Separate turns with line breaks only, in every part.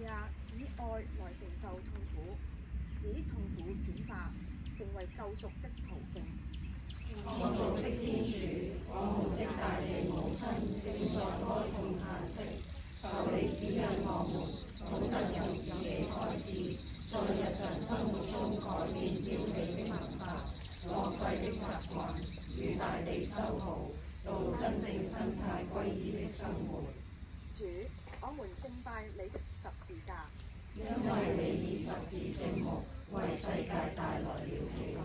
也以愛來承受痛苦，使痛苦轉化成為救贖的途徑。
創造的天主，我們的大地母親正在哀痛嘆息，求你指引我們，總得有自己開始，在日常生活中改變丟棄的文化、浪費的習慣，與大地修好，到真正生態歸依的生活。
主，我們敬拜你的十字架，
因為你以十字聖木為世界帶來了喜樂。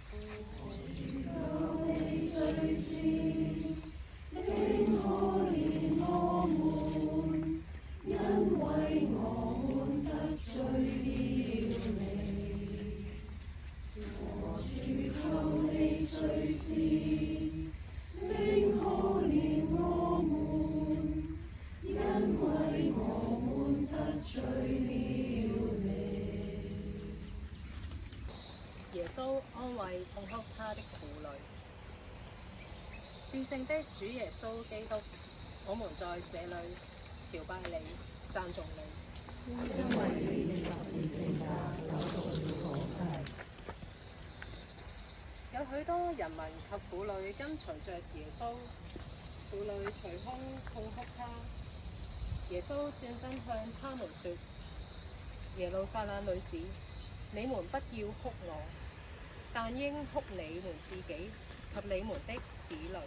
求你垂視，並可憐我們，因為我們得罪了你。我主，求你垂視，並可憐我們，因為我們得罪了你。
耶穌安慰痛哭他的婦女。至聖的主耶穌基督，我們在這裏朝拜你，讚頌你，
因為你的十字聖架救贖了我世。
有許多人民及婦女跟隨着耶穌，婦女捶胸痛哭他。耶穌轉身向他們說：耶路撒冷女子，你們不要哭我，但應哭你們自己及你們的子女。